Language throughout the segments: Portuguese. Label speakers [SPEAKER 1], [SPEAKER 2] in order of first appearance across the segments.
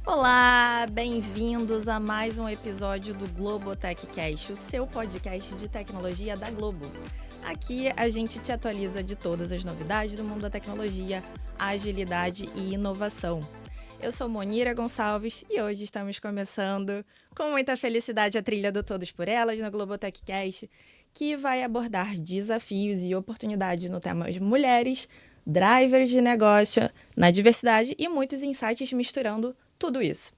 [SPEAKER 1] Olá, bem-vindos a mais um episódio do Globotechcast, o seu podcast de tecnologia da Globo. Aqui a gente te atualiza de todas as novidades do mundo da tecnologia, agilidade e inovação. Eu sou Monira Gonçalves e hoje estamos começando com muita felicidade a trilha do Todos por Elas no Globotechcast, que vai abordar desafios e oportunidades no tema de mulheres, drivers de negócio, na diversidade e muitos insights misturando tudo isso.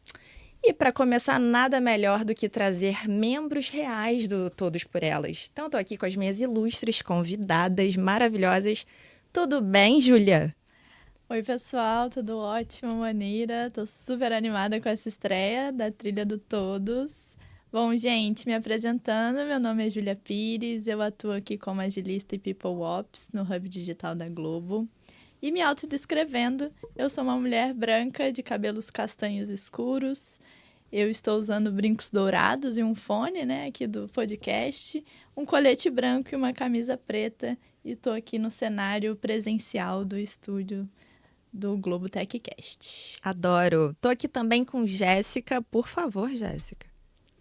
[SPEAKER 1] E para começar, nada melhor do que trazer membros reais do Todos por Elas. Então, estou aqui com as minhas ilustres convidadas maravilhosas. Tudo bem, Júlia?
[SPEAKER 2] Oi, pessoal, tudo ótimo, Monira. Tô super animada com essa estreia da trilha do Todos. Bom, gente, me apresentando, meu nome é Júlia Pires, eu atuo aqui como agilista e People Ops no Hub Digital da Globo. E me autodescrevendo, eu sou uma mulher branca de cabelos castanhos escuros. Eu estou usando brincos dourados e um fone, aqui do podcast, um colete branco e uma camisa preta. E estou aqui no cenário presencial do estúdio do Globotechcast.
[SPEAKER 1] Adoro. Estou aqui também com Jéssica. Por favor, Jéssica.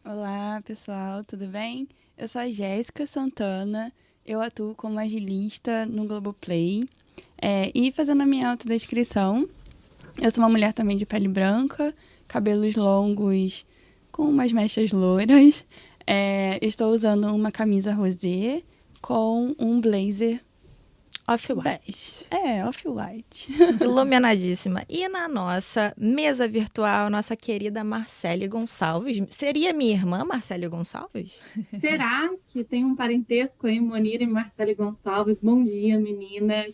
[SPEAKER 3] Olá, pessoal, tudo bem? Eu sou a Jéssica Santana, eu atuo como agilista no Globoplay. E fazendo a minha autodescrição, eu sou uma mulher também de pele branca, cabelos longos com umas mechas loiras. Estou usando uma camisa rosé com um blazer
[SPEAKER 1] Off-white.
[SPEAKER 3] Off-white.
[SPEAKER 1] Iluminadíssima. E na nossa mesa virtual, nossa querida Marcele Gonçalves. Seria minha irmã, Marcele Gonçalves?
[SPEAKER 4] Será que tem um parentesco aí, Monira e Marcele Gonçalves? Bom dia, menina.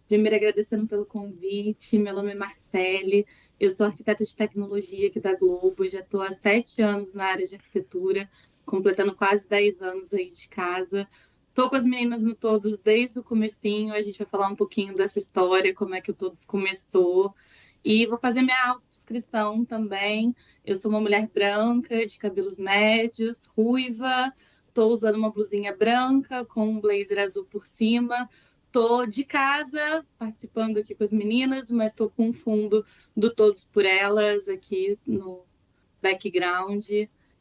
[SPEAKER 4] Primeiro, agradecendo pelo convite. Meu nome é Marcele, eu sou arquiteta de tecnologia aqui da Globo, já estou há 7 anos na área de arquitetura, completando quase 10 anos aí de casa. Estou com as meninas no Todos desde o comecinho, a gente vai falar um pouquinho dessa história, como é que o Todos começou. E vou fazer minha autodescrição também. Eu sou uma mulher branca, de cabelos médios, ruiva, estou usando uma blusinha branca com um blazer azul por cima. Estou de casa, participando aqui com as meninas, mas estou com um fundo do Todos por Elas aqui no background.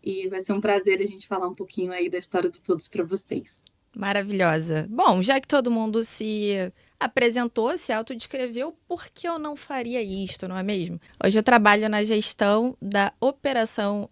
[SPEAKER 4] E vai ser um prazer a gente falar um pouquinho aí da história do Todos para vocês.
[SPEAKER 1] Maravilhosa. Bom, já que todo mundo se apresentou, se autodescreveu, por que eu não faria isto, não é mesmo? Hoje eu trabalho na gestão da operação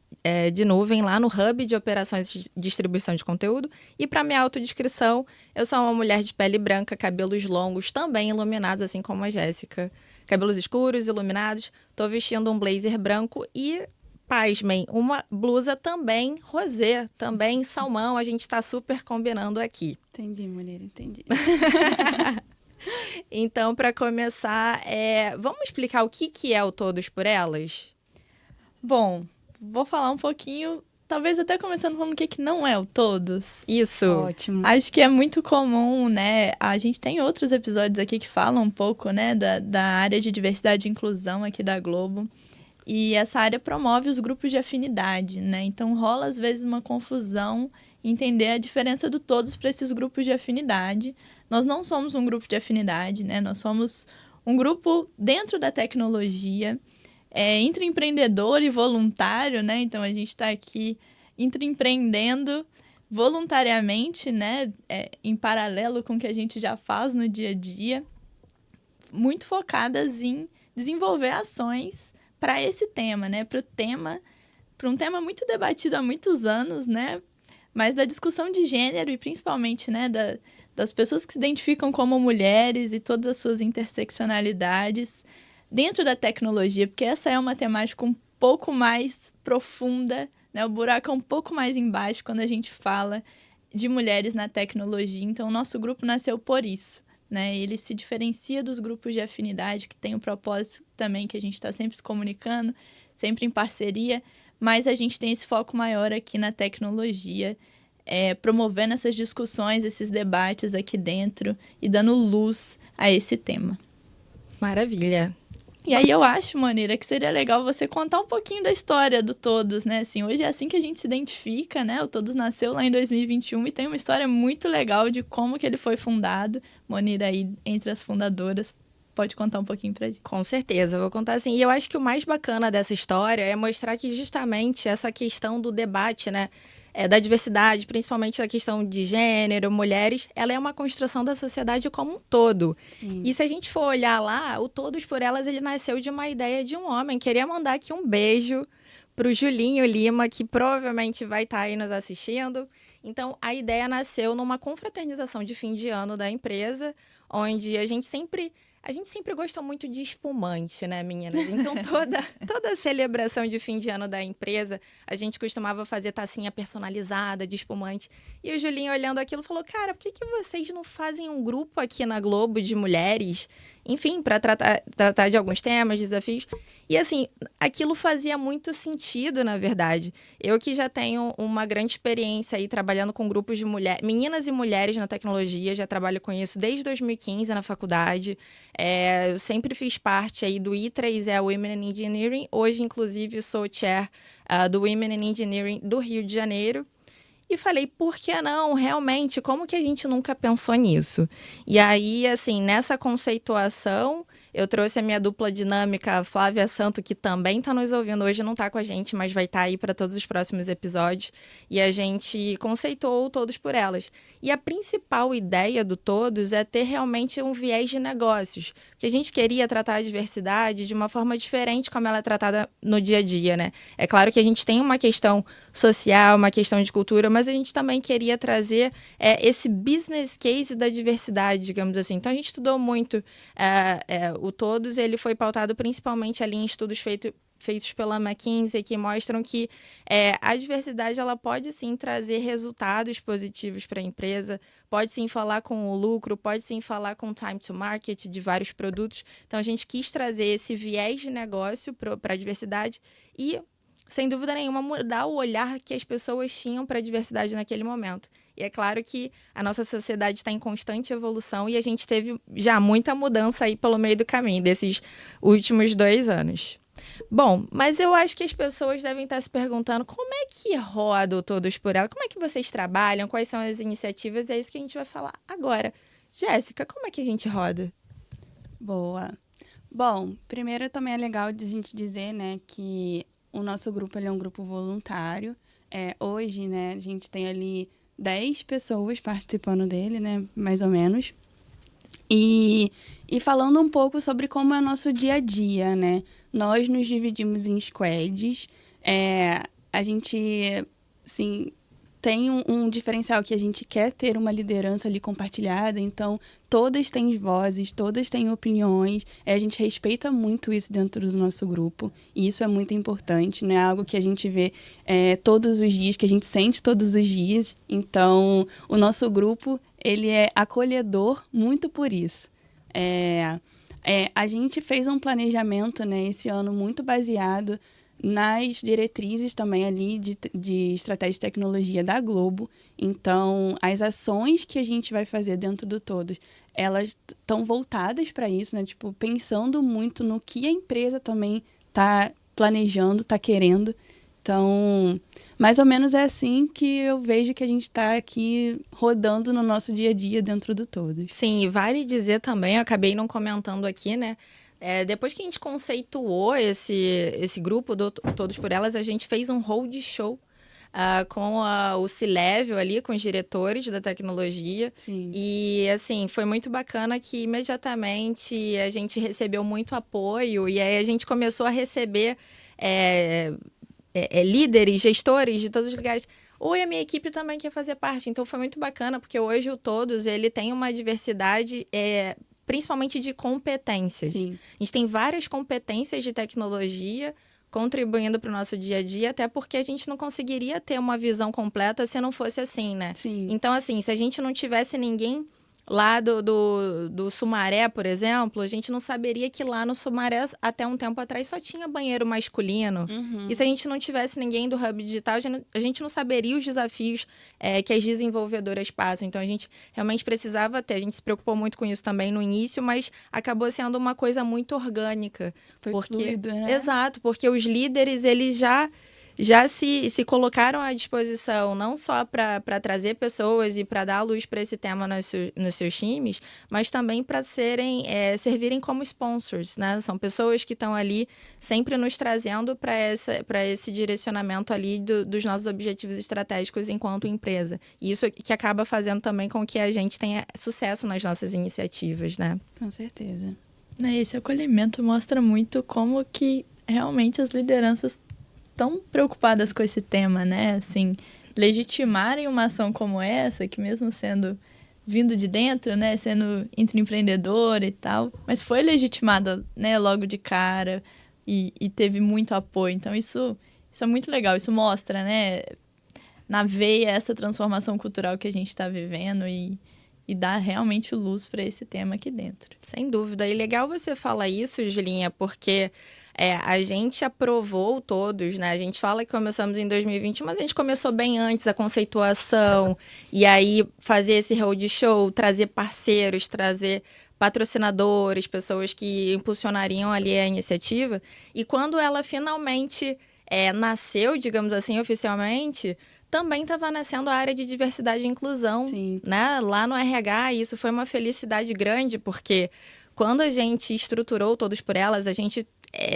[SPEAKER 1] de nuvem lá no Hub de Operações de Distribuição de Conteúdo. E para minha autodescrição, eu sou uma mulher de pele branca, cabelos longos, também iluminados, assim como a Jéssica. Cabelos escuros, iluminados. Estou vestindo um blazer branco e, pasmem, uma blusa também rosé, também salmão. A gente está super combinando aqui.
[SPEAKER 3] Entendi, mulher, entendi.
[SPEAKER 1] Então, para começar, vamos explicar o que é o Todos por Elas?
[SPEAKER 2] Bom, vou falar um pouquinho, talvez até começando falando o que não é o Todos.
[SPEAKER 1] Isso.
[SPEAKER 3] Ótimo.
[SPEAKER 2] Acho que é muito comum, A gente tem outros episódios aqui que falam um pouco, da área de diversidade e inclusão aqui da Globo. E essa área promove os grupos de afinidade, Então rola, às vezes, uma confusão em entender a diferença do Todos para esses grupos de afinidade. Nós não somos um grupo de afinidade, Nós somos um grupo dentro da tecnologia, entre empreendedor e voluntário, Então a gente está aqui empreendendo voluntariamente, em paralelo com o que a gente já faz no dia a dia, muito focadas em desenvolver ações para esse tema, para um tema muito debatido há muitos anos, mas da discussão de gênero e principalmente, das pessoas que se identificam como mulheres e todas as suas interseccionalidades dentro da tecnologia, porque essa é uma temática um pouco mais profunda, o buraco é um pouco mais embaixo quando a gente fala de mulheres na tecnologia. Então, o nosso grupo nasceu por isso, Ele se diferencia dos grupos de afinidade, que tem o propósito também que a gente está sempre se comunicando, sempre em parceria, mas a gente tem esse foco maior aqui na tecnologia, promovendo essas discussões, esses debates aqui dentro e dando luz a esse tema.
[SPEAKER 1] Maravilha.
[SPEAKER 2] E aí eu acho, Moneira, que seria legal você contar um pouquinho da história do Todos, né? Assim, hoje é assim que a gente se identifica, né? O Todos nasceu lá em 2021 e tem uma história muito legal de como que ele foi fundado. Moneira aí, entre as fundadoras, pode contar um pouquinho pra gente.
[SPEAKER 1] Com certeza, eu vou contar assim. E eu acho que o mais bacana dessa história é mostrar que justamente essa questão do debate, né? Da diversidade, principalmente a questão de gênero, mulheres, ela é uma construção da sociedade como um todo.
[SPEAKER 3] Sim.
[SPEAKER 1] E se a gente for olhar lá, o Todos por Elas, ele nasceu de uma ideia de um homem. Queria mandar aqui um beijo pro Julinho Lima, que provavelmente vai estar aí nos assistindo. Então, a ideia nasceu numa confraternização de fim de ano da empresa, onde a gente sempre gostou muito de espumante, né, meninas? Então, toda celebração de fim de ano da empresa, a gente costumava fazer tacinha personalizada de espumante. E o Julinho, olhando aquilo, falou, cara, por que vocês não fazem um grupo aqui na Globo de mulheres, enfim, para tratar de alguns temas, desafios? E, assim, aquilo fazia muito sentido, na verdade. Eu que já tenho uma grande experiência aí trabalhando com grupos de mulheres, meninas e mulheres na tecnologia, já trabalho com isso desde 2015 na faculdade. Eu sempre fiz parte aí do I3E Women in Engineering. Hoje, inclusive, sou chair do Women in Engineering do Rio de Janeiro. E falei, por que não? Realmente, como que a gente nunca pensou nisso? E aí, assim, nessa conceituação, eu trouxe a minha dupla dinâmica, a Flávia Santo, que também está nos ouvindo hoje, não está com a gente, mas vai estar aí para todos os próximos episódios. E a gente conceitou o Todos por Elas. E a principal ideia do Todos é ter realmente um viés de negócios. Porque a gente queria tratar a diversidade de uma forma diferente como ela é tratada no dia a dia, né? É claro que a gente tem uma questão social, uma questão de cultura, mas a gente também queria trazer esse business case da diversidade, digamos assim. Então, a gente estudou muito o Todos, ele foi pautado principalmente ali em estudos feitos pela McKinsey, que mostram que a diversidade ela pode sim trazer resultados positivos para a empresa, pode sim falar com o lucro, pode sim falar com o time to market de vários produtos. Então, a gente quis trazer esse viés de negócio para a diversidade e, sem dúvida nenhuma, mudar o olhar que as pessoas tinham para a diversidade naquele momento. E é claro que a nossa sociedade está em constante evolução e a gente teve já muita mudança aí pelo meio do caminho, desses últimos 2 anos. Bom, mas eu acho que as pessoas devem estar se perguntando como é que roda o Todos por Ela, como é que vocês trabalham, quais são as iniciativas, é isso que a gente vai falar agora. Jéssica, como é que a gente roda?
[SPEAKER 3] Boa. Bom, primeiro também é legal de a gente dizer, né, que o nosso grupo ele é um grupo voluntário. Hoje, né, a gente tem ali 10 pessoas participando dele, né, mais ou menos. E falando um pouco sobre como é o nosso dia a dia, né? Nós nos dividimos em squads. A gente, assim, tem um diferencial que a gente quer ter uma liderança ali compartilhada, então todas têm vozes, todas têm opiniões, a gente respeita muito isso dentro do nosso grupo, e isso é muito importante, não é algo que a gente vê todos os dias, que a gente sente todos os dias, então o nosso grupo, ele é acolhedor muito por isso. A gente fez um planejamento, né, esse ano muito baseado nas diretrizes também ali de estratégia de tecnologia da Globo. Então, as ações que a gente vai fazer dentro do Todos, elas estão voltadas para isso, né? Tipo, pensando muito no que a empresa também está planejando, está querendo. Então, mais ou menos é assim que eu vejo que a gente está aqui rodando no nosso dia a dia dentro do Todos.
[SPEAKER 1] Sim, e vale dizer também, eu acabei não comentando aqui, né? Depois que a gente conceituou esse grupo do Todos por Elas, a gente fez um roadshow com o C-Level ali, com os diretores da tecnologia.
[SPEAKER 3] Sim.
[SPEAKER 1] E, assim, foi muito bacana que imediatamente a gente recebeu muito apoio e aí a gente começou a receber líderes, gestores de todos os lugares. Oi, a minha equipe também quer fazer parte. Então, foi muito bacana, porque hoje o Todos, ele tem uma diversidade principalmente de competências.
[SPEAKER 3] Sim.
[SPEAKER 1] A gente tem várias competências de tecnologia contribuindo para o nosso dia a dia, até porque a gente não conseguiria ter uma visão completa se não fosse assim, né?
[SPEAKER 3] Sim.
[SPEAKER 1] Então, assim, se a gente não tivesse ninguém lá do Sumaré, por exemplo, a gente não saberia que lá no Sumaré, até um tempo atrás, só tinha banheiro masculino. E se a gente não tivesse ninguém do Hub Digital, a gente não saberia os desafios que as desenvolvedoras passam. Então, a gente realmente precisava ter. A gente se preocupou muito com isso também no início, mas acabou sendo uma coisa muito orgânica.
[SPEAKER 3] Foi fluido, né?
[SPEAKER 1] Exato, porque os líderes, eles já se colocaram à disposição não só para trazer pessoas e para dar luz para esse tema nos seus times, mas também para servirem como sponsors, né? São pessoas que estão ali sempre nos trazendo para esse direcionamento ali dos nossos objetivos estratégicos enquanto empresa. E isso que acaba fazendo também com que a gente tenha sucesso nas nossas iniciativas, né?
[SPEAKER 3] Com certeza.
[SPEAKER 2] Esse acolhimento mostra muito como que realmente as lideranças tão preocupadas com esse tema, né? Assim, legitimarem uma ação como essa, que mesmo sendo vindo de dentro, né? Sendo intraempreendedora e tal, mas foi legitimada, né? Logo de cara e teve muito apoio. Então, isso é muito legal. Isso mostra, né? Na veia, essa transformação cultural que a gente está vivendo e dá realmente luz para esse tema aqui dentro.
[SPEAKER 1] Sem dúvida. E legal você falar isso, Julinha, porque a gente aprovou todos, né? A gente fala que começamos em 2020, mas a gente começou bem antes a conceituação, e aí fazer esse roadshow, trazer parceiros, trazer patrocinadores, pessoas que impulsionariam ali a iniciativa. E quando ela finalmente nasceu, digamos assim, oficialmente, também estava nascendo a área de diversidade e inclusão,
[SPEAKER 3] Sim.
[SPEAKER 1] né? Lá no RH, isso foi uma felicidade grande, porque quando a gente estruturou Todos por Elas, a gente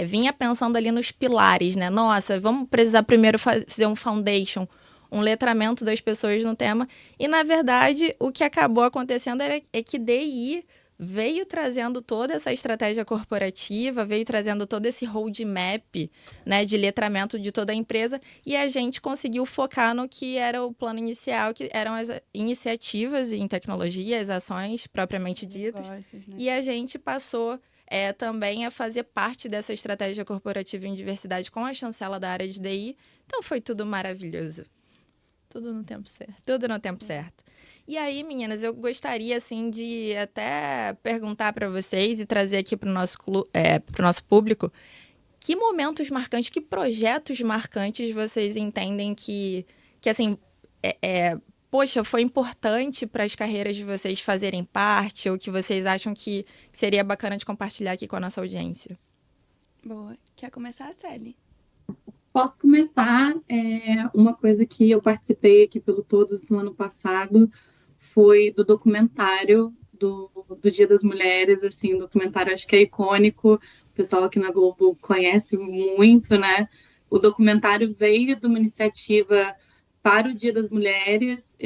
[SPEAKER 1] vinha pensando ali nos pilares, né? Nossa, vamos precisar primeiro fazer um foundation, um letramento das pessoas no tema. E, na verdade, o que acabou acontecendo é que DI veio trazendo toda essa estratégia corporativa, veio trazendo todo esse roadmap, né, de letramento de toda a empresa, e a gente conseguiu focar no que era o plano inicial, que eram as iniciativas em tecnologia, as ações propriamente ditas.
[SPEAKER 3] Negócios, né?
[SPEAKER 1] E a gente passou também a fazer parte dessa estratégia corporativa em diversidade com a chancela da área de DI. Então foi tudo maravilhoso.
[SPEAKER 2] Tudo no tempo certo.
[SPEAKER 1] Tudo no tempo certo. E aí, meninas, eu gostaria, assim, de até perguntar para vocês e trazer aqui para o nosso público que momentos marcantes, que projetos marcantes vocês entendem que assim, poxa, foi importante para as carreiras de vocês fazerem parte, ou que vocês acham que seria bacana de compartilhar aqui com a nossa audiência?
[SPEAKER 3] Boa. Quer começar, Celi?
[SPEAKER 4] Posso começar? Uma coisa que eu participei aqui pelo Todos no ano passado foi do documentário do Dia das Mulheres, assim, um documentário acho que é icônico, o pessoal aqui na Globo conhece muito, né? O documentário veio de uma iniciativa para o Dia das Mulheres,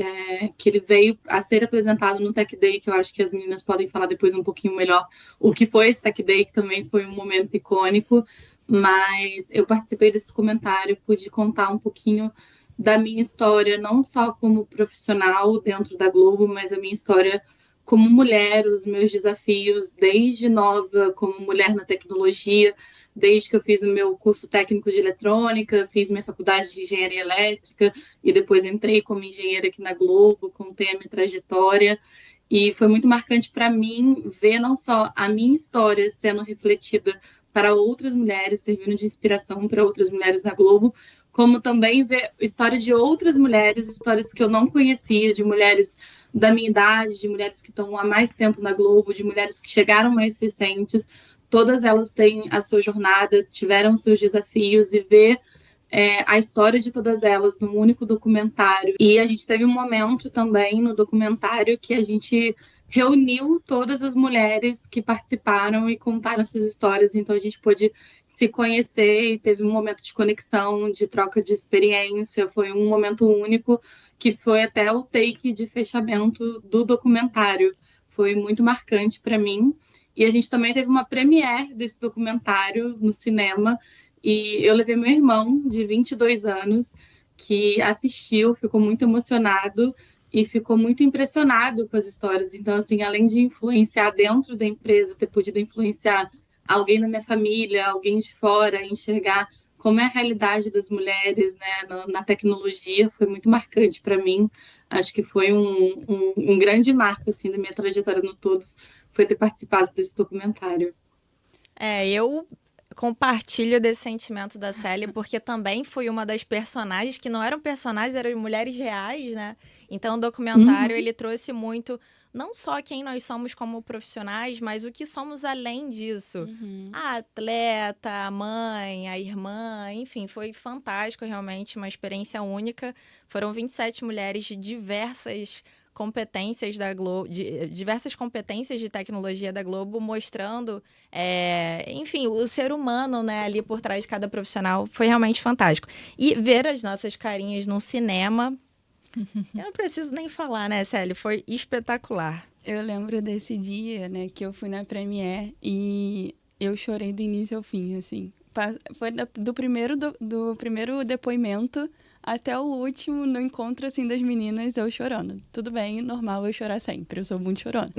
[SPEAKER 4] que ele veio a ser apresentado no Tech Day, que eu acho que as meninas podem falar depois um pouquinho melhor o que foi esse Tech Day, que também foi um momento icônico, mas eu participei desse documentário, pude contar um pouquinho da minha história, não só como profissional dentro da Globo, mas a minha história como mulher, os meus desafios desde nova, como mulher na tecnologia, desde que eu fiz o meu curso técnico de eletrônica, fiz minha faculdade de engenharia elétrica e depois entrei como engenheira aqui na Globo, contei a minha trajetória. E foi muito marcante para mim ver não só a minha história sendo refletida para outras mulheres, servindo de inspiração para outras mulheres na Globo, como também ver a história de outras mulheres, histórias que eu não conhecia, de mulheres da minha idade, de mulheres que estão há mais tempo na Globo, de mulheres que chegaram mais recentes. Todas elas têm a sua jornada, tiveram seus desafios, e ver a história de todas elas num único documentário. E a gente teve um momento também no documentário que a gente reuniu todas as mulheres que participaram e contaram suas histórias, então a gente pôde se conhecer e teve um momento de conexão, de troca de experiência, foi um momento único, que foi até o take de fechamento do documentário. Foi muito marcante para mim. E a gente também teve uma premiere desse documentário no cinema, e eu levei meu irmão, de 22 anos, que assistiu, ficou muito emocionado e ficou muito impressionado com as histórias. Então, assim, além de influenciar dentro da empresa, ter podido influenciar alguém da minha família, alguém de fora, enxergar como é a realidade das mulheres, né, na tecnologia, foi muito marcante para mim. Acho que foi um grande marco assim, da minha trajetória no Todos, foi ter participado desse documentário.
[SPEAKER 1] Eu compartilho desse sentimento da Célia, porque também fui uma das personagens, que não eram personagens, eram mulheres reais, né? Então, o documentário, ele trouxe muito, não só quem nós somos como profissionais, mas o que somos além disso. A atleta, a mãe, a irmã, enfim, foi fantástico, realmente, uma experiência única. Foram 27 mulheres de diversas competências da Globo, diversas competências de tecnologia da Globo, mostrando, enfim, o ser humano, né, ali por trás de cada profissional. Foi realmente fantástico. E ver as nossas carinhas no cinema, eu não preciso nem falar, né, Célia? Foi espetacular.
[SPEAKER 3] Eu lembro desse dia, né, que eu fui na Premiere e eu chorei do início ao fim, assim. Foi do primeiro depoimento até o último, no encontro, assim, das meninas, eu chorando. Tudo bem, normal eu chorar sempre, eu sou muito chorona.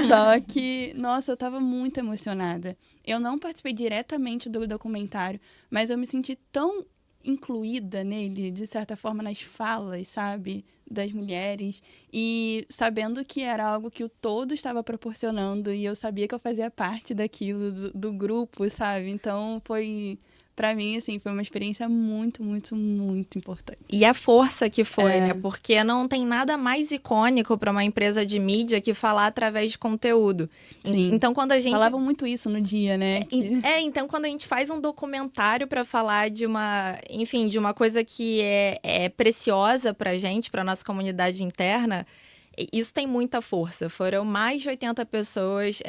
[SPEAKER 3] Só que, nossa, eu tava muito emocionada. Eu não participei diretamente do documentário, mas eu me senti tão incluída nele, de certa forma, nas falas, sabe, das mulheres, e sabendo que era algo que o todo estava proporcionando, e eu sabia que eu fazia parte daquilo, do grupo, sabe? Então, pra mim, assim, foi uma experiência muito, muito, muito importante.
[SPEAKER 1] E a força que foi, né? Porque não tem nada mais icônico para uma empresa de mídia que falar através de conteúdo.
[SPEAKER 3] Sim.
[SPEAKER 1] Então, quando a gente...
[SPEAKER 3] Falavam muito isso no dia, né?
[SPEAKER 1] Então, quando a gente faz um documentário para falar de uma... Enfim, de uma coisa que é preciosa pra gente, pra nossa comunidade interna... Isso tem muita força. Foram mais de 80 pessoas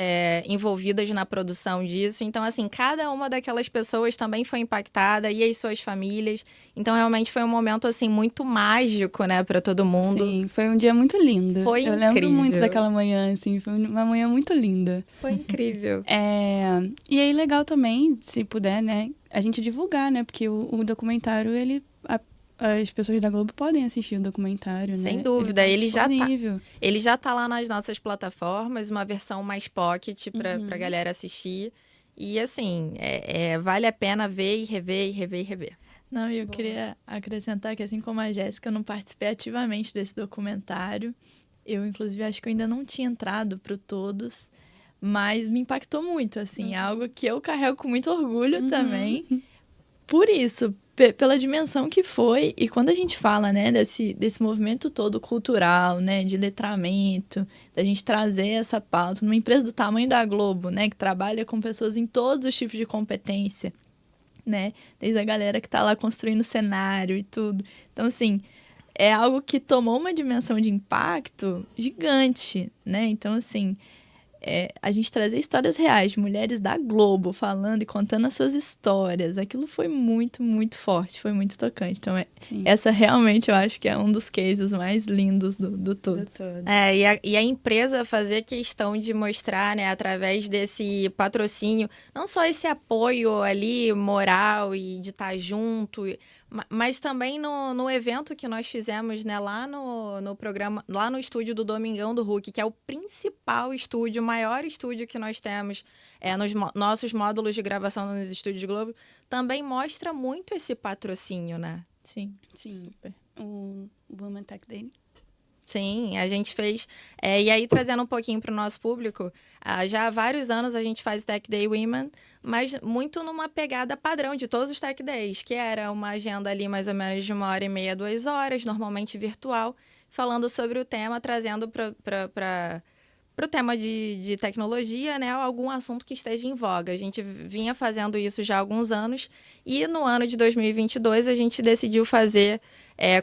[SPEAKER 1] envolvidas na produção disso. Então, assim, cada uma daquelas pessoas também foi impactada e as suas famílias. Então, realmente foi um momento, assim, muito mágico, né, para todo mundo.
[SPEAKER 3] Sim, foi um dia muito lindo.
[SPEAKER 1] Foi incrível.
[SPEAKER 3] Eu lembro muito daquela manhã, assim, foi uma manhã muito linda.
[SPEAKER 1] Foi incrível.
[SPEAKER 3] E aí, legal também, se puder, né, a gente divulgar, né, porque o documentário, as pessoas da Globo podem assistir o documentário, né?
[SPEAKER 1] Sem dúvida, ele já tá lá nas nossas plataformas, uma versão mais pocket pra galera assistir. E assim, vale a pena ver e rever, e rever, e rever.
[SPEAKER 2] Não, eu queria acrescentar que, assim como a Jéssica, eu não participei ativamente desse documentário. Eu, inclusive, acho que eu ainda não tinha entrado pro Todos, mas me impactou muito, assim, algo que eu carrego com muito orgulho também. Por isso, pela dimensão que foi, e quando a gente fala, né, desse movimento todo cultural, né, de letramento, da gente trazer essa pauta numa empresa do tamanho da Globo, né, que trabalha com pessoas em todos os tipos de competência, né, desde a galera que tá lá construindo cenário e tudo. Então, assim, é algo que tomou uma dimensão de impacto gigante, né, então, assim... a gente trazer histórias reais de mulheres da Globo falando e contando as suas histórias, aquilo foi muito, muito forte, foi muito tocante. Então, essa realmente eu acho que é um dos cases mais lindos do todo.
[SPEAKER 1] E a empresa fazer questão de mostrar, né, através desse patrocínio, não só esse apoio ali moral e de estar junto, mas também no evento que nós fizemos, né, lá no programa, lá no estúdio do Domingão do Hulk, que é o principal estúdio, o maior estúdio que nós temos nos nossos módulos de gravação nos estúdios Globo, também mostra muito esse patrocínio, né?
[SPEAKER 3] Sim. Super. O Women Tech Day.
[SPEAKER 1] Sim, a gente fez. E aí, trazendo um pouquinho para o nosso público, já há vários anos a gente faz o Tech Day Women, mas muito numa pegada padrão de todos os Tech Days, que era uma agenda ali mais ou menos de 1h30, 2 horas, normalmente virtual, falando sobre o tema, trazendo para o tema de tecnologia, né, algum assunto que esteja em voga. A gente vinha fazendo isso já há alguns anos e no ano de 2022 a gente decidiu fazer,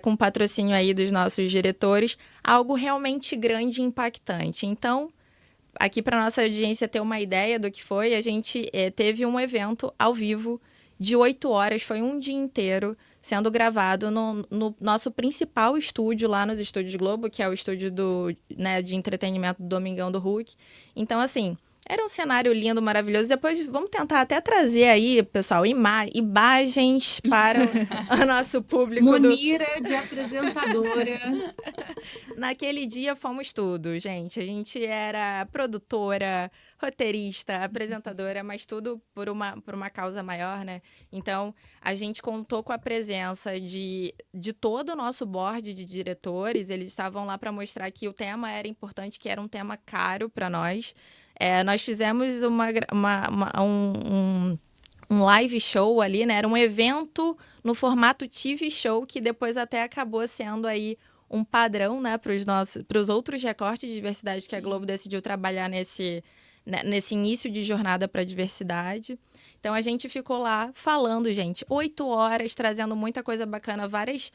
[SPEAKER 1] com patrocínio aí dos nossos diretores, algo realmente grande e impactante. Então, aqui para nossa audiência ter uma ideia do que foi, a gente teve um evento ao vivo de 8 horas, foi um dia inteiro, sendo gravado no nosso principal estúdio lá nos Estúdios Globo, que é o estúdio de entretenimento do Domingão do Hulk. Então, assim, era um cenário lindo, maravilhoso. Depois vamos tentar até trazer aí, pessoal, imagens para o nosso público.
[SPEAKER 4] Munira de apresentadora.
[SPEAKER 1] Naquele dia fomos tudo, gente. A gente era produtora, roteirista, apresentadora, mas tudo por uma causa maior, né? Então, a gente contou com a presença de todo o nosso board de diretores. Eles estavam lá para mostrar que o tema era importante, que era um tema caro para nós. Nós fizemos um live show ali, né? Era um evento no formato TV show, que depois até acabou sendo aí um padrão, né, para os outros recortes de diversidade que a Globo decidiu trabalhar nesse início de jornada para a diversidade. Então, a gente ficou lá falando, gente, 8 horas, trazendo muita coisa bacana, várias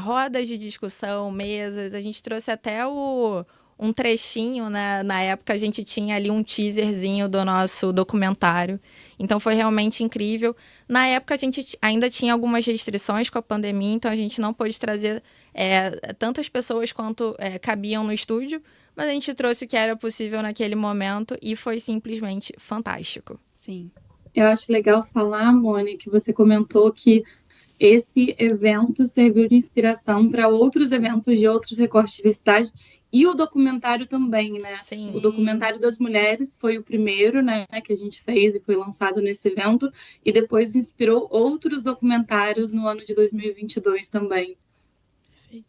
[SPEAKER 1] rodas de discussão, mesas. A gente trouxe até um trechinho, né? Na época a gente tinha ali um teaserzinho do nosso documentário. Então foi realmente incrível. Na época a gente ainda tinha algumas restrições com a pandemia, então a gente não pôde trazer tantas pessoas quanto cabiam no estúdio, mas a gente trouxe o que era possível naquele momento e foi simplesmente fantástico.
[SPEAKER 3] Sim.
[SPEAKER 4] Eu acho legal falar, Mônica, que você comentou que esse evento serviu de inspiração para outros eventos de outros recortes de diversidade. E o documentário também, né?
[SPEAKER 1] Sim.
[SPEAKER 4] O documentário das mulheres foi o primeiro, né, que a gente fez e foi lançado nesse evento. E depois inspirou outros documentários no ano de 2022 também.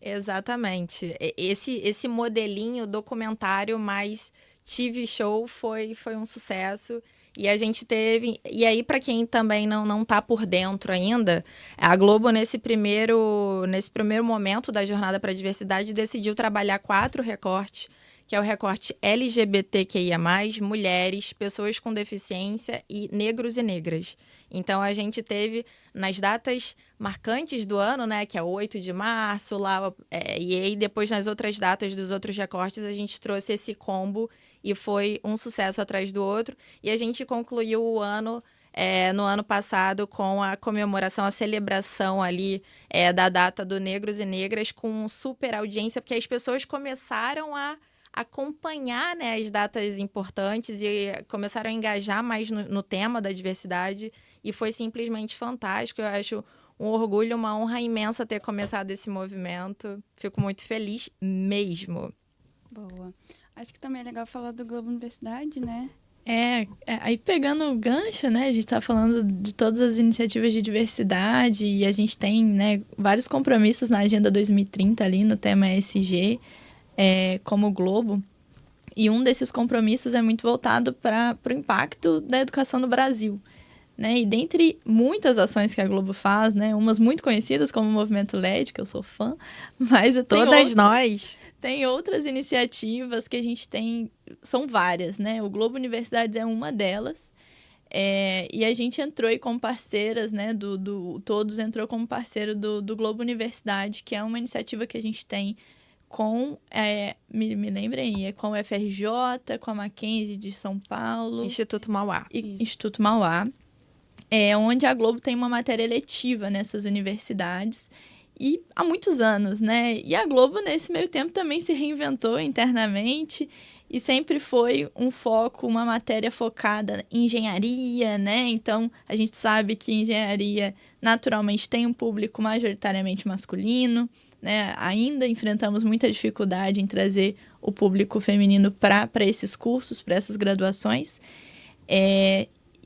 [SPEAKER 1] Exatamente. Esse modelinho documentário mais TV show foi um sucesso. E a gente teve... E aí, para quem também não tá por dentro ainda, a Globo, nesse primeiro momento da Jornada para a Diversidade, decidiu trabalhar 4 recortes, que é o recorte LGBTQIA+, mulheres, pessoas com deficiência e negros e negras. Então, a gente teve, nas datas marcantes do ano, né, que é 8 de março, lá, e aí depois nas outras datas dos outros recortes, a gente trouxe esse combo e foi um sucesso atrás do outro. E a gente concluiu o ano, no ano passado, com a comemoração, a celebração ali da data do Negros e Negras, com super audiência, porque as pessoas começaram a acompanhar, né, as datas importantes e começaram a engajar mais no tema da diversidade. E foi simplesmente fantástico. Eu acho um orgulho, uma honra imensa ter começado esse movimento. Fico muito feliz mesmo.
[SPEAKER 3] Boa. Acho que também é legal falar do Globo Universidade, né?
[SPEAKER 2] Aí pegando o gancho, né, a gente está falando de todas as iniciativas de diversidade e a gente tem, né, vários compromissos na Agenda 2030 ali no tema ESG, como Globo, e um desses compromissos é muito voltado para o impacto da educação no Brasil, né, e dentre muitas ações que a Globo faz, né, umas muito conhecidas como o Movimento LED, que eu sou fã, mas
[SPEAKER 1] nós...
[SPEAKER 2] Tem outras iniciativas que a gente tem, são várias, né? O Globo Universidades é uma delas. E a gente entrou aí como parceiras, né? Todos entrou como parceiro do Globo Universidade, que é uma iniciativa que a gente tem com, me lembrem, com o FRJ, com a Mackenzie de São Paulo.
[SPEAKER 1] Instituto Mauá.
[SPEAKER 2] Instituto Mauá. Onde a Globo tem uma matéria eletiva nessas universidades. E há muitos anos, né? E a Globo, nesse meio tempo, também se reinventou internamente e sempre foi um foco, uma matéria focada em engenharia, né? Então, a gente sabe que engenharia, naturalmente, tem um público majoritariamente masculino, né? Ainda enfrentamos muita dificuldade em trazer o público feminino para esses cursos, para essas graduações.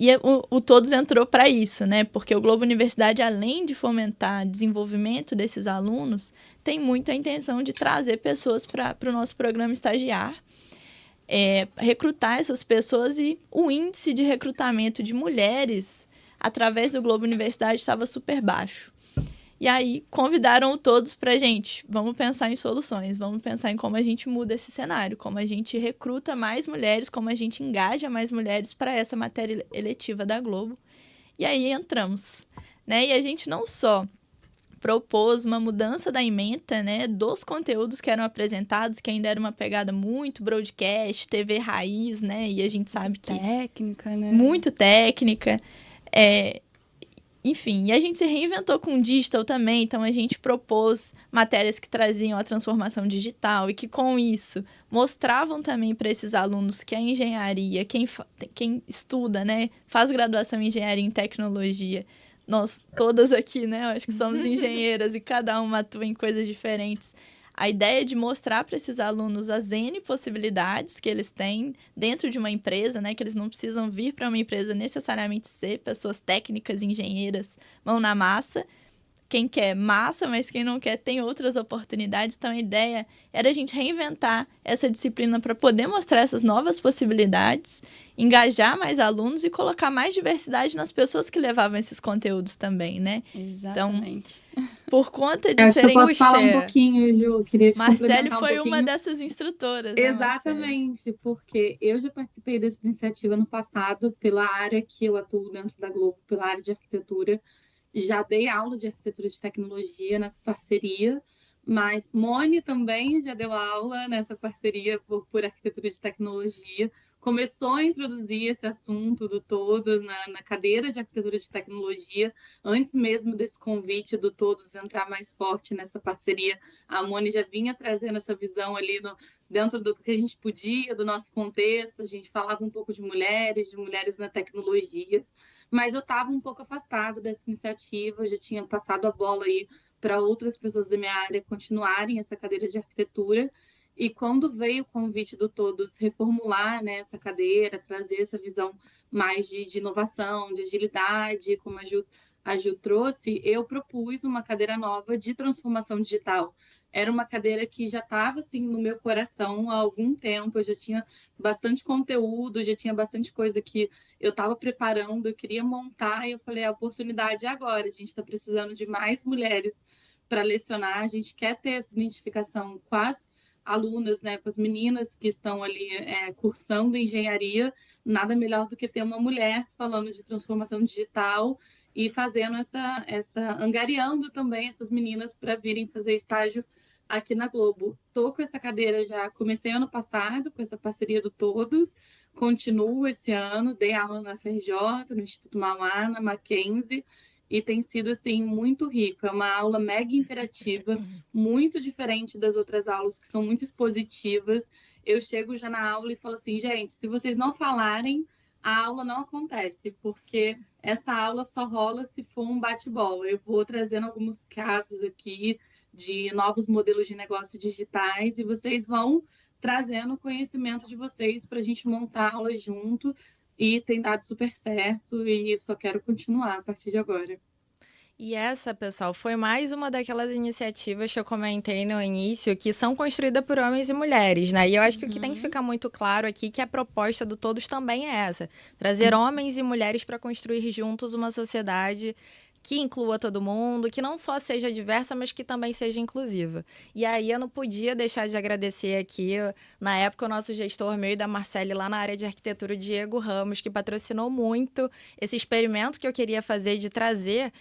[SPEAKER 2] E o Todos entrou para isso, né? Porque o Globo Universidade, além de fomentar o desenvolvimento desses alunos, tem muito a intenção de trazer pessoas para o nosso programa estagiar, recrutar essas pessoas, e o índice de recrutamento de mulheres através do Globo Universidade estava super baixo. E aí convidaram todos para, gente, vamos pensar em soluções, vamos pensar em como a gente muda esse cenário, como a gente recruta mais mulheres, como a gente engaja mais mulheres para essa matéria eletiva da Globo. E aí entramos, né? E a gente não só propôs uma mudança da ementa, né, dos conteúdos que eram apresentados, que ainda era uma pegada muito broadcast, TV raiz, né? E a gente sabe que...
[SPEAKER 3] Técnica, né?
[SPEAKER 2] Muito técnica. Enfim, e a gente se reinventou com o digital também, então a gente propôs matérias que traziam a transformação digital e que, com isso, mostravam também para esses alunos que a engenharia, quem estuda, né, faz graduação em engenharia em tecnologia, nós todas aqui, né, eu acho que somos engenheiras e cada uma atua em coisas diferentes, a ideia de mostrar para esses alunos as N possibilidades que eles têm dentro de uma empresa, né? Que eles não precisam vir para uma empresa necessariamente ser pessoas técnicas, engenheiras, mão na massa. Quem quer massa, mas quem não quer tem outras oportunidades. Então, a ideia era a gente reinventar essa disciplina para poder mostrar essas novas possibilidades, engajar mais alunos e colocar mais diversidade nas pessoas que levavam esses conteúdos também, né?
[SPEAKER 3] Exatamente.
[SPEAKER 2] Então, por conta de
[SPEAKER 4] Acho que eu
[SPEAKER 2] serem...
[SPEAKER 4] posso falar um pouquinho, Ju. Queria te
[SPEAKER 2] Marcele
[SPEAKER 4] complementar
[SPEAKER 2] foi
[SPEAKER 4] um
[SPEAKER 2] uma
[SPEAKER 4] pouquinho.
[SPEAKER 2] dessas instrutoras, né, Marcele?
[SPEAKER 4] Exatamente, porque eu já participei dessa iniciativa no passado pela área que eu atuo dentro da Globo, pela área de arquitetura. Já dei aula de arquitetura de tecnologia nessa parceria, mas Mone também já deu aula nessa parceria por arquitetura de tecnologia. Começou a introduzir esse assunto do Todos na cadeira de arquitetura de tecnologia, antes mesmo desse convite do Todos entrar mais forte nessa parceria. A Mone já vinha trazendo essa visão ali dentro do que a gente podia, do nosso contexto. A gente falava um pouco de mulheres na tecnologia. Mas eu estava um pouco afastada dessa iniciativa, eu já tinha passado a bola aí para outras pessoas da minha área continuarem essa cadeira de arquitetura. E quando veio o convite do Todos reformular, né, essa cadeira, trazer essa visão mais de inovação, de agilidade, como a Ju trouxe, eu propus uma cadeira nova de transformação digital. Era uma cadeira que já estava assim no meu coração há algum tempo, eu já tinha bastante conteúdo, já tinha bastante coisa que eu estava preparando, eu queria montar, e eu falei, a oportunidade é agora, a gente está precisando de mais mulheres para lecionar, a gente quer ter essa identificação com as alunas, né, com as meninas que estão ali cursando engenharia, nada melhor do que ter uma mulher falando de transformação digital e fazendo angariando também essas meninas para virem fazer estágio aqui na Globo. Estou com essa cadeira já, comecei ano passado com essa parceria do Todos, continuo esse ano, dei aula na FRJ, no Instituto Mauá, na Mackenzie, e tem sido, assim, muito rico. É uma aula mega interativa, muito diferente das outras aulas, que são muito expositivas. Eu chego já na aula e falo assim, gente, se vocês não falarem, a aula não acontece, porque essa aula só rola se for um bate-bola. Eu vou trazendo alguns casos aqui de novos modelos de negócio digitais e vocês vão trazendo o conhecimento de vocês para a gente montar a aula junto, e tem dado super certo e só quero continuar a partir de agora.
[SPEAKER 1] E essa, pessoal, foi mais uma daquelas iniciativas que eu comentei no início, que são construídas por homens e mulheres, né? E eu acho que o que tem que ficar muito claro aqui que a proposta do Todos também é essa: trazer homens e mulheres para construir juntos uma sociedade que inclua todo mundo, que não só seja diversa, mas que também seja inclusiva. E aí eu não podia deixar de agradecer aqui, na época, o nosso gestor, meu e da Marcele, lá na área de arquitetura, o Diego Ramos, que patrocinou muito esse experimento que eu queria fazer de trazer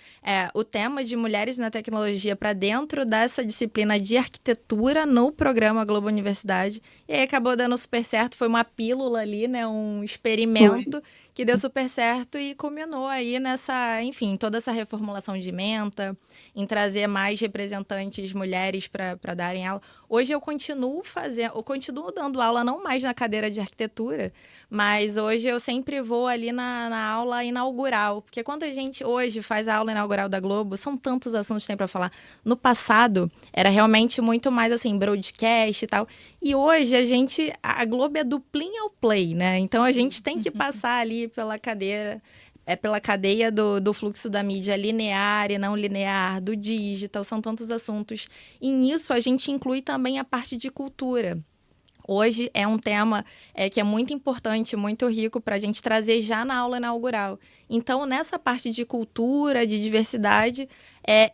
[SPEAKER 1] o tema de mulheres na tecnologia para dentro dessa disciplina de arquitetura no programa Globo Universidade. E aí acabou dando super certo, foi uma pílula ali, né, um experimento que deu super certo e culminou aí nessa, enfim, toda essa reformulação de menta, em trazer mais representantes mulheres para darem aula. Hoje eu continuo dando aula, não mais na cadeira de arquitetura, mas hoje eu sempre vou ali na aula inaugural, porque quando a gente hoje faz a aula inaugural da Globo, são tantos assuntos que tem para falar. No passado, era realmente muito mais assim, broadcast e tal. E hoje a Globo é do play ao play, né? Então a gente tem que passar ali pela cadeia do fluxo da mídia linear e não linear, do digital, são tantos assuntos. E nisso a gente inclui também a parte de cultura. Hoje é um tema que é muito importante, muito rico para a gente trazer já na aula inaugural. Então, nessa parte de cultura, de diversidade,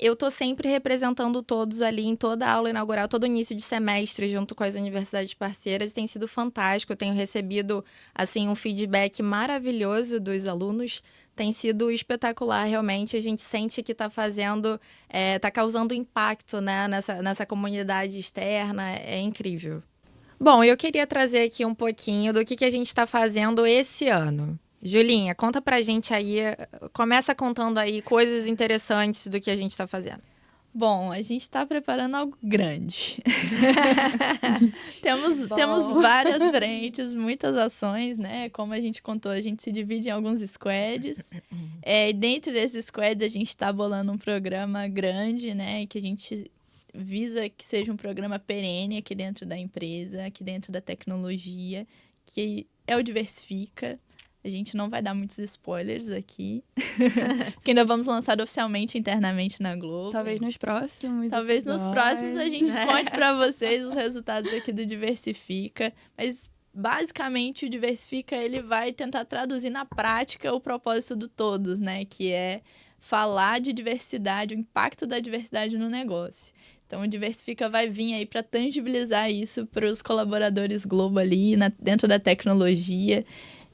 [SPEAKER 1] eu estou sempre representando todos ali em toda a aula inaugural, todo início de semestre, junto com as universidades parceiras. Tem sido fantástico, eu tenho recebido assim, um feedback maravilhoso dos alunos. Tem sido espetacular, realmente. A gente sente que está causando impacto, né, nessa comunidade externa. É incrível. Bom, eu queria trazer aqui um pouquinho do que a gente está fazendo esse ano. Julinha, conta pra gente aí, começa contando aí coisas interessantes do que a gente está fazendo.
[SPEAKER 2] Bom, a gente está preparando algo grande. Temos várias frentes, muitas ações, né? Como a gente contou, a gente se divide em alguns squads. E dentro desses squads, a gente está bolando um programa grande, né? Que a gente visa que seja um programa perene aqui dentro da empresa, aqui dentro da tecnologia, que é o Diversifica. A gente não vai dar muitos spoilers aqui, porque ainda vamos lançar oficialmente internamente na Globo.
[SPEAKER 3] Talvez nos próximos
[SPEAKER 2] Talvez nos próximos a gente conte para vocês os resultados aqui do Diversifica. Mas, basicamente, o Diversifica ele vai tentar traduzir na prática o propósito do Todos, né? Que é falar de diversidade, o impacto da diversidade no negócio. Então, o Diversifica vai vir aí para tangibilizar isso para os colaboradores Globo ali, dentro da tecnologia.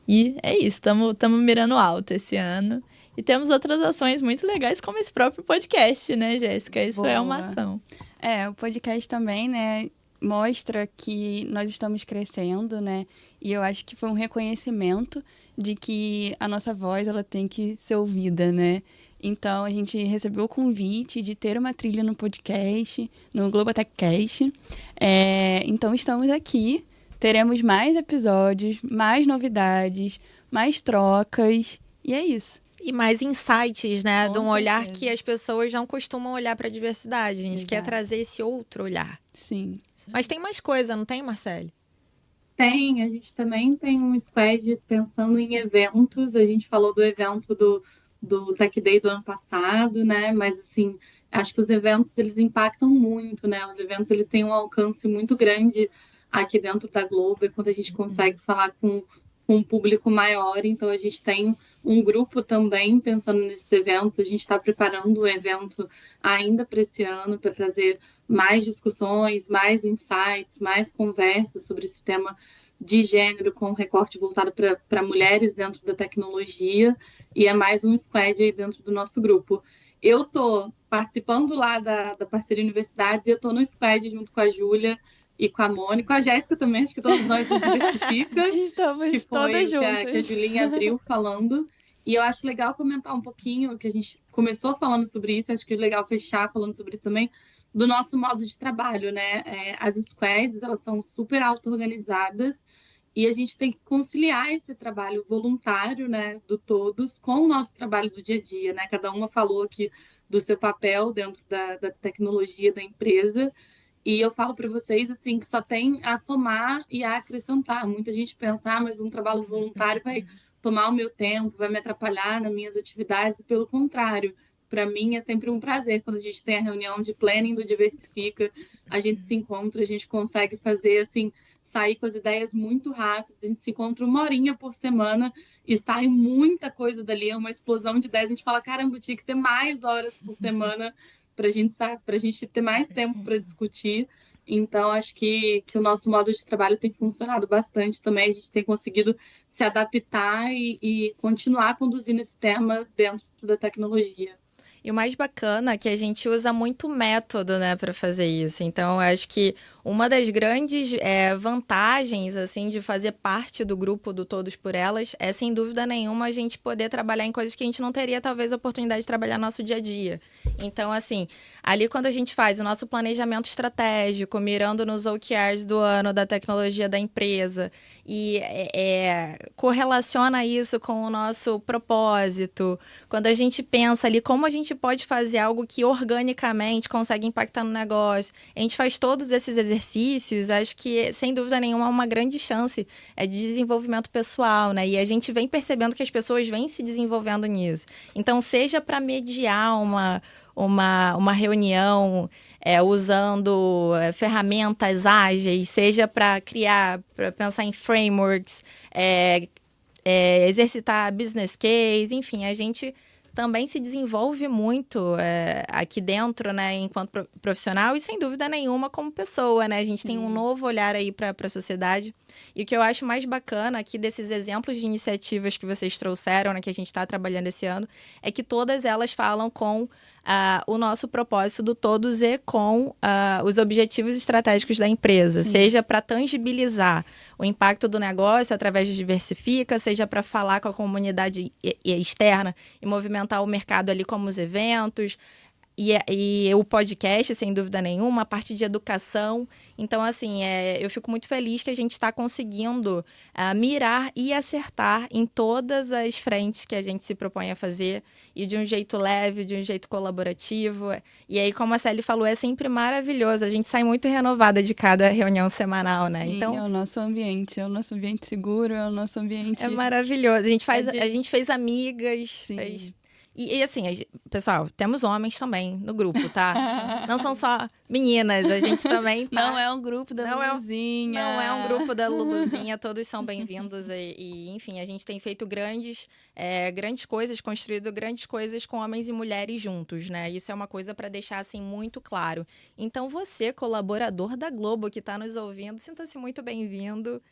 [SPEAKER 2] E é isso, estamos mirando alto esse ano. E temos outras ações muito legais, como esse próprio podcast, né, Jéssica? Isso é uma ação.
[SPEAKER 3] O podcast também, né, mostra que nós estamos crescendo, né? E eu acho que foi um reconhecimento de que a nossa voz, ela tem que ser ouvida, né? Então, a gente recebeu o convite de ter uma trilha no podcast, no Globotechcast. Então, estamos aqui. Teremos mais episódios, mais novidades, mais trocas, e é isso.
[SPEAKER 1] E mais insights, né?
[SPEAKER 3] Com
[SPEAKER 1] de um olhar
[SPEAKER 3] certeza.
[SPEAKER 1] que as pessoas não costumam olhar para a diversidade. A gente quer
[SPEAKER 3] Exato.
[SPEAKER 1] trazer esse outro olhar.
[SPEAKER 3] Sim.
[SPEAKER 1] Mas tem mais coisa, não tem, Marcele?
[SPEAKER 4] Tem, a gente também tem um squad pensando em eventos. A gente falou do evento do Tech Day do ano passado, né? Mas, assim, acho que os eventos, eles impactam muito, né? Os eventos, eles têm um alcance muito grande aqui dentro da Globo, é quando a gente consegue falar com um público maior. Então, a gente tem um grupo também pensando nesses eventos. A gente está preparando um evento ainda para esse ano, para trazer mais discussões, mais insights, mais conversas sobre esse tema de gênero, com recorte voltado para mulheres dentro da tecnologia. E é mais um squad aí dentro do nosso grupo. Eu estou participando lá da parceria Universidades e eu estou no squad junto com a Júlia e com a Mônica, com a Jéssica também, acho que todos nós do Diversifica.
[SPEAKER 3] Estamos
[SPEAKER 4] que foi
[SPEAKER 3] todas
[SPEAKER 4] que a
[SPEAKER 3] juntas.
[SPEAKER 4] Julinha abriu falando. E eu acho legal comentar um pouquinho, que a gente começou falando sobre isso, acho que é legal fechar falando sobre isso também, do nosso modo de trabalho, né? As squads, elas são super auto-organizadas e a gente tem que conciliar esse trabalho voluntário, né, do Todos, com o nosso trabalho do dia a dia, né? Cada uma falou aqui do seu papel dentro da tecnologia da empresa. E eu falo para vocês, assim, que só tem a somar e a acrescentar. Muita gente pensa, mas um trabalho voluntário vai tomar o meu tempo, vai me atrapalhar nas minhas atividades. Pelo contrário, para mim é sempre um prazer quando a gente tem a reunião de planning do Diversifica, a gente se encontra, a gente consegue fazer, assim, sair com as ideias muito rápido, a gente se encontra 1 horinha por semana e sai muita coisa dali, é uma explosão de ideias. A gente fala, caramba, tinha que ter mais horas por semana para a gente ter mais tempo para discutir. Então, acho que o nosso modo de trabalho tem funcionado bastante também. A gente tem conseguido se adaptar e continuar conduzindo esse tema dentro da tecnologia.
[SPEAKER 1] E o mais bacana é que a gente usa muito método, né, para fazer isso. Então, eu acho que uma das grandes vantagens, assim, de fazer parte do grupo do Todos por Elas é, sem dúvida nenhuma, a gente poder trabalhar em coisas que a gente não teria, talvez, a oportunidade de trabalhar no nosso dia a dia. Então, assim, ali quando a gente faz o nosso planejamento estratégico, mirando nos OKRs do ano da tecnologia da empresa e correlaciona isso com o nosso propósito, quando a gente pensa ali como a gente pode fazer algo que organicamente consegue impactar no negócio, a gente faz todos esses exercícios, acho que, sem dúvida nenhuma, uma grande chance de desenvolvimento pessoal, né? E a gente vem percebendo que as pessoas vêm se desenvolvendo nisso. Então, seja para mediar uma reunião usando ferramentas ágeis, seja para pensar em frameworks, exercitar business case, enfim, a gente também se desenvolve muito aqui dentro, né, enquanto profissional e, sem dúvida nenhuma, como pessoa, né? A gente tem um novo olhar aí para a sociedade. E o que eu acho mais bacana aqui desses exemplos de iniciativas que vocês trouxeram, né, que a gente está trabalhando esse ano, é que todas elas falam com o nosso propósito do Todos e com os objetivos estratégicos da empresa, seja para tangibilizar o impacto do negócio através de Diversifica, seja para falar com a comunidade externa e movimentar o mercado ali como os eventos. E o podcast, sem dúvida nenhuma, a parte de educação. Então, assim, eu fico muito feliz que a gente está conseguindo mirar e acertar em todas as frentes que a gente se propõe a fazer, e de um jeito leve, de um jeito colaborativo. E aí, como a Célia falou, é sempre maravilhoso. A gente sai muito renovada de cada reunião semanal, né?
[SPEAKER 3] Sim,
[SPEAKER 1] então,
[SPEAKER 3] é o nosso ambiente seguro, é o nosso ambiente...
[SPEAKER 1] É maravilhoso. A gente fez amigas,
[SPEAKER 3] Sim.
[SPEAKER 1] fez... E assim, pessoal, temos homens também no grupo, tá? Não são só meninas, a gente também tá...
[SPEAKER 3] Não é um grupo da Luluzinha.
[SPEAKER 1] Não é um grupo da Luluzinha, todos são bem-vindos. Enfim, a gente tem feito grandes coisas, construído grandes coisas com homens e mulheres juntos, né? Isso é uma coisa para deixar, assim, muito claro. Então, você, colaborador da Globo, que está nos ouvindo, sinta-se muito bem-vindo.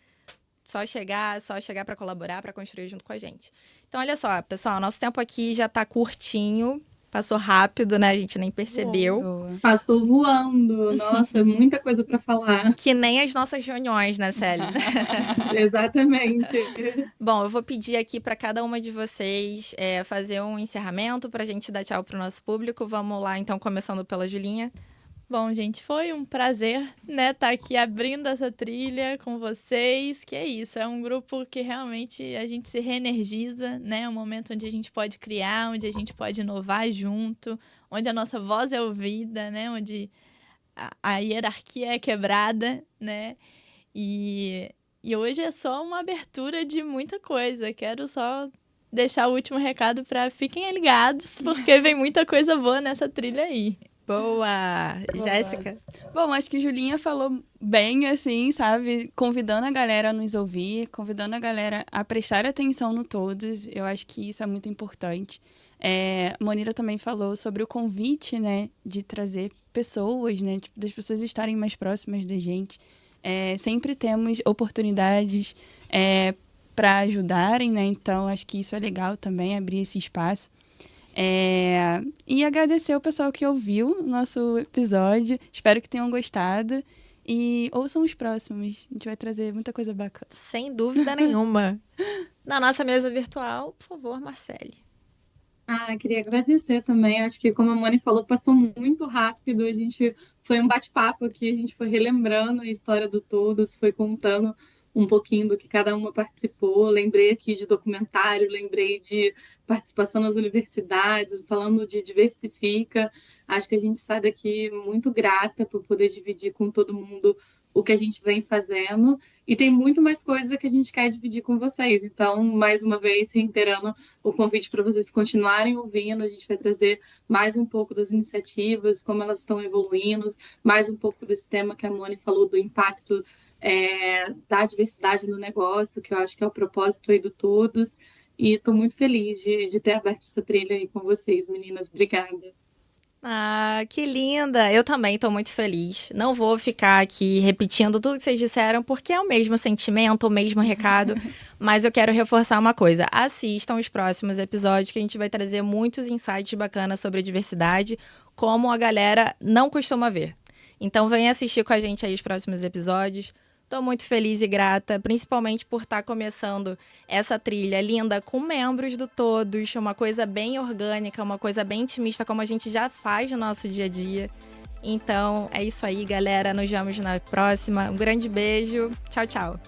[SPEAKER 1] Só chegar para colaborar, para construir junto com a gente. Então, olha só, pessoal, nosso tempo aqui já tá curtinho, passou rápido, né? A gente nem percebeu.
[SPEAKER 3] Boa.
[SPEAKER 4] Passou voando. Nossa, muita coisa para falar.
[SPEAKER 1] Que nem as nossas reuniões, né, Célia?
[SPEAKER 4] Exatamente.
[SPEAKER 1] Bom, eu vou pedir aqui para cada uma de vocês fazer um encerramento para a gente dar tchau pro nosso público. Vamos lá, então, começando pela Julinha.
[SPEAKER 2] Bom, gente, foi um prazer, né, estar aqui abrindo essa trilha com vocês, que é isso, é um grupo que realmente a gente se reenergiza, né, é um momento onde a gente pode criar, onde a gente pode inovar junto, onde a nossa voz é ouvida, né, onde a hierarquia é quebrada, né, e hoje é só uma abertura de muita coisa, quero só deixar o último recado para fiquem ligados, porque vem muita coisa boa nessa trilha aí.
[SPEAKER 1] Boa! Jéssica?
[SPEAKER 3] Bom, acho que Julinha falou bem, assim, sabe? Convidando a galera a nos ouvir, convidando a galera a prestar atenção no todos. Eu acho que isso é muito importante. Monira também falou sobre o convite, né? De trazer pessoas, né? Tipo, das pessoas estarem mais próximas da gente. Sempre temos oportunidades para ajudarem, né? Então, acho que isso é legal também, abrir esse espaço. E agradecer o pessoal que ouviu o nosso episódio. Espero que tenham gostado. E ouçam os próximos. A gente vai trazer muita coisa bacana.
[SPEAKER 1] Sem dúvida nenhuma. Na nossa mesa virtual, por favor, Marcele.
[SPEAKER 4] Queria agradecer também. Acho que, como a Moni falou, passou muito rápido. Foi um bate-papo aqui, a gente foi relembrando a história do Todos, foi contando um pouquinho do que cada uma participou. Lembrei aqui de documentário, lembrei de participação nas universidades, falando de Diversifica. Acho que a gente sai daqui muito grata por poder dividir com todo mundo o que a gente vem fazendo. E tem muito mais coisa que a gente quer dividir com vocês. Então, mais uma vez, reiterando o convite para vocês continuarem ouvindo. A gente vai trazer mais um pouco das iniciativas, como elas estão evoluindo, mais um pouco desse tema que a Moni falou, do impacto da diversidade no negócio, que eu acho que é o propósito aí do Todos, e estou muito feliz de ter aberto essa trilha aí com vocês, meninas. Obrigada.
[SPEAKER 1] Que linda! Eu também estou muito feliz. Não vou ficar aqui repetindo tudo que vocês disseram, porque é o mesmo sentimento, o mesmo recado, mas eu quero reforçar uma coisa. Assistam os próximos episódios, que a gente vai trazer muitos insights bacanas sobre a diversidade, como a galera não costuma ver. Então, venha assistir com a gente aí os próximos episódios. Estou muito feliz e grata, principalmente por estar começando essa trilha linda com membros do Todos, uma coisa bem orgânica, uma coisa bem intimista, como a gente já faz no nosso dia a dia. Então, é isso aí, galera. Nos vemos na próxima. Um grande beijo. Tchau, tchau.